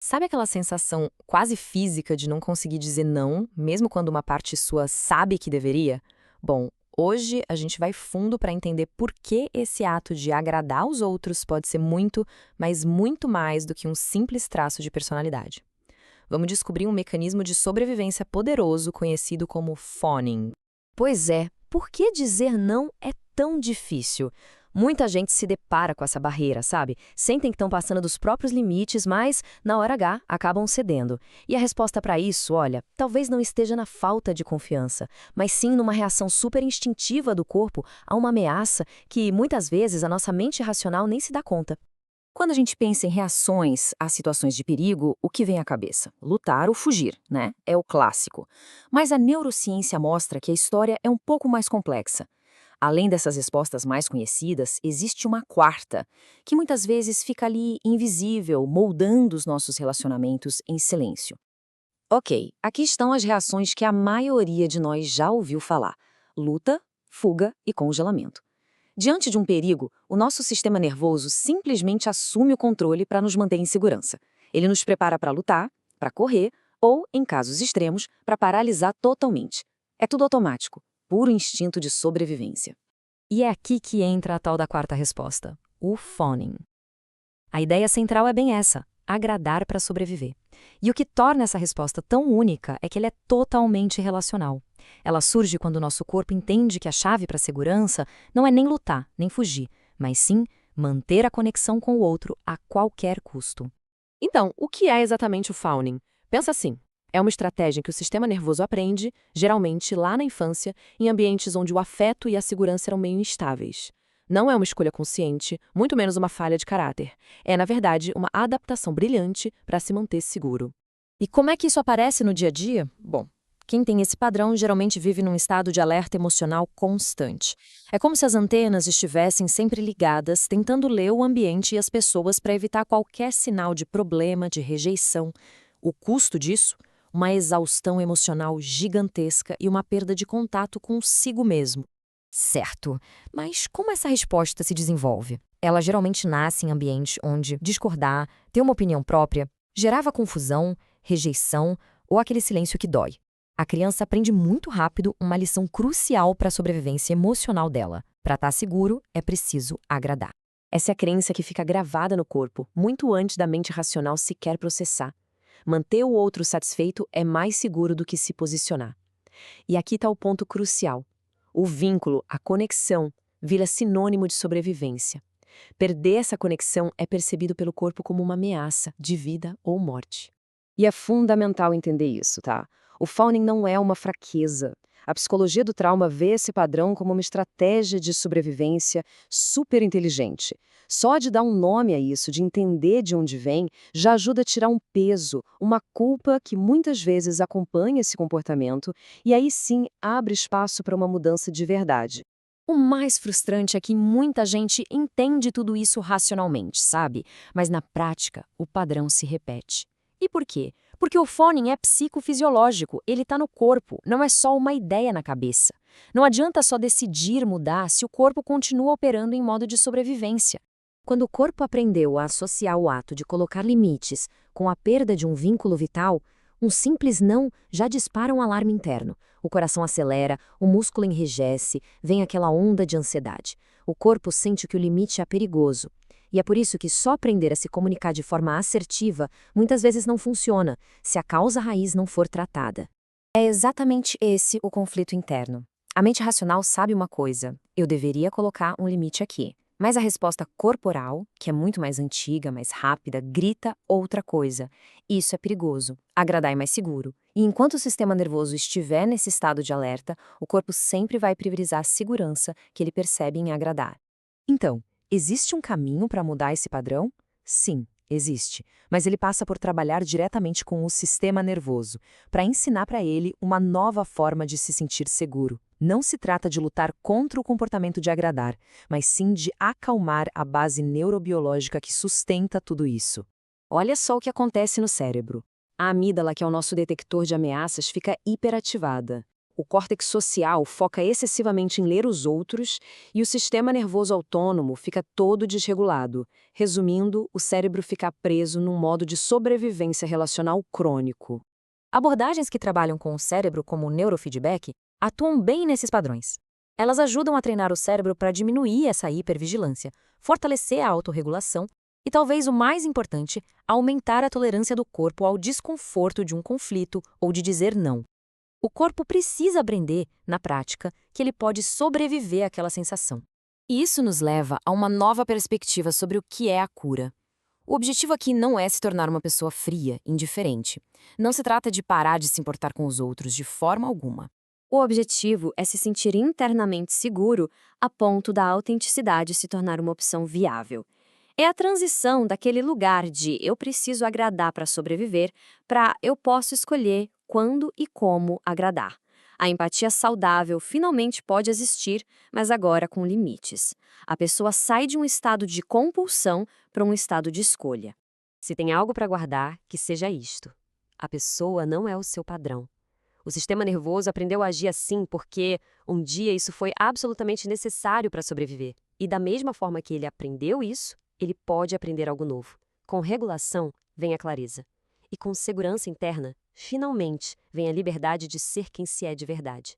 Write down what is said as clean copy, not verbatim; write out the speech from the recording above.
Sabe aquela sensação quase física de não conseguir dizer não, mesmo quando uma parte sua sabe que deveria? Bom, hoje a gente vai fundo para entender por que esse ato de agradar os outros pode ser muito, mas muito mais do que um simples traço de personalidade. Vamos descobrir um mecanismo de sobrevivência poderoso conhecido como phoning. Pois é, por que dizer não é tão difícil? Muita gente se depara com essa barreira, sabe? Sentem que estão passando dos próprios limites, mas, na hora H, acabam cedendo. E a resposta para isso, olha, talvez não esteja na falta de confiança, mas sim numa reação super instintiva do corpo a uma ameaça que, muitas vezes, a nossa mente racional nem se dá conta. Quando a gente pensa em reações a situações de perigo, o que vem à cabeça? Lutar ou fugir, né? É o clássico. Mas a neurociência mostra que a história é um pouco mais complexa. Além dessas respostas mais conhecidas, existe uma quarta, que muitas vezes fica ali invisível, moldando os nossos relacionamentos em silêncio. Ok, aqui estão as reações que a maioria de nós já ouviu falar: luta, fuga e congelamento. Diante de um perigo, o nosso sistema nervoso simplesmente assume o controle para nos manter em segurança. Ele nos prepara para lutar, para correr ou, em casos extremos, para paralisar totalmente. É tudo automático, puro instinto de sobrevivência. E é aqui que entra a tal da quarta resposta, o phoning. A ideia central é bem essa: agradar para sobreviver. E o que torna essa resposta tão única é que ela é totalmente relacional. Ela surge quando o nosso corpo entende que a chave para a segurança não é nem lutar, nem fugir, mas sim manter a conexão com o outro a qualquer custo. Então, o que é exatamente o fawning? Pensa assim, é uma estratégia que o sistema nervoso aprende, geralmente lá na infância, em ambientes onde o afeto e a segurança eram meio instáveis. Não é uma escolha consciente, muito menos uma falha de caráter. É, na verdade, uma adaptação brilhante para se manter seguro. E como é que isso aparece no dia a dia? Bom, quem tem esse padrão geralmente vive num estado de alerta emocional constante. É como se as antenas estivessem sempre ligadas, tentando ler o ambiente e as pessoas para evitar qualquer sinal de problema, de rejeição. O custo disso? Uma exaustão emocional gigantesca e uma perda de contato consigo mesmo. Certo, mas como essa resposta se desenvolve? Ela geralmente nasce em ambientes onde discordar, ter uma opinião própria, gerava confusão, rejeição ou aquele silêncio que dói. A criança aprende muito rápido uma lição crucial para a sobrevivência emocional dela. Para estar seguro, é preciso agradar. Essa é a crença que fica gravada no corpo, muito antes da mente racional sequer processar. Manter o outro satisfeito é mais seguro do que se posicionar. E aqui está o ponto crucial. O vínculo, a conexão, vira sinônimo de sobrevivência. Perder essa conexão é percebido pelo corpo como uma ameaça de vida ou morte. E é fundamental entender isso, tá? O fawning não é uma fraqueza. A psicologia do trauma vê esse padrão como uma estratégia de sobrevivência super inteligente. Só de dar um nome a isso, de entender de onde vem, já ajuda a tirar um peso, uma culpa que muitas vezes acompanha esse comportamento e aí sim abre espaço para uma mudança de verdade. O mais frustrante é que muita gente entende tudo isso racionalmente, sabe? Mas na prática, o padrão se repete. E por quê? Porque o phoning é psicofisiológico, ele está no corpo, não é só uma ideia na cabeça. Não adianta só decidir mudar se o corpo continua operando em modo de sobrevivência. Quando o corpo aprendeu a associar o ato de colocar limites com a perda de um vínculo vital, um simples não já dispara um alarme interno. O coração acelera, o músculo enrijece, vem aquela onda de ansiedade. O corpo sente que o limite é perigoso. E é por isso que só aprender a se comunicar de forma assertiva muitas vezes não funciona, se a causa raiz não for tratada. É exatamente esse o conflito interno. A mente racional sabe uma coisa: eu deveria colocar um limite aqui. Mas a resposta corporal, que é muito mais antiga, mais rápida, grita outra coisa. Isso é perigoso. Agradar é mais seguro. E enquanto o sistema nervoso estiver nesse estado de alerta, o corpo sempre vai priorizar a segurança que ele percebe em agradar. Então, existe um caminho para mudar esse padrão? Sim, existe. Mas ele passa por trabalhar diretamente com o sistema nervoso, para ensinar para ele uma nova forma de se sentir seguro. Não se trata de lutar contra o comportamento de agradar, mas sim de acalmar a base neurobiológica que sustenta tudo isso. Olha só o que acontece no cérebro. A amígdala, que é o nosso detector de ameaças, fica hiperativada. O córtex social foca excessivamente em ler os outros e o sistema nervoso autônomo fica todo desregulado. Resumindo, o cérebro fica preso num modo de sobrevivência relacional crônico. Abordagens que trabalham com o cérebro como o neurofeedback atuam bem nesses padrões. Elas ajudam a treinar o cérebro para diminuir essa hipervigilância, fortalecer a autorregulação e, talvez o mais importante, aumentar a tolerância do corpo ao desconforto de um conflito ou de dizer não. O corpo precisa aprender, na prática, que ele pode sobreviver àquela sensação. E isso nos leva a uma nova perspectiva sobre o que é a cura. O objetivo aqui não é se tornar uma pessoa fria, indiferente. Não se trata de parar de se importar com os outros de forma alguma. O objetivo é se sentir internamente seguro a ponto da autenticidade se tornar uma opção viável. É a transição daquele lugar de eu preciso agradar para sobreviver para eu posso escolher quando e como agradar. A empatia saudável finalmente pode existir, mas agora com limites. A pessoa sai de um estado de compulsão para um estado de escolha. Se tem algo para guardar, que seja isto. A pessoa não é o seu padrão. O sistema nervoso aprendeu a agir assim porque, um dia, isso foi absolutamente necessário para sobreviver. E da mesma forma que ele aprendeu isso, ele pode aprender algo novo. Com regulação, vem a clareza. E com segurança interna, finalmente, vem a liberdade de ser quem se é de verdade.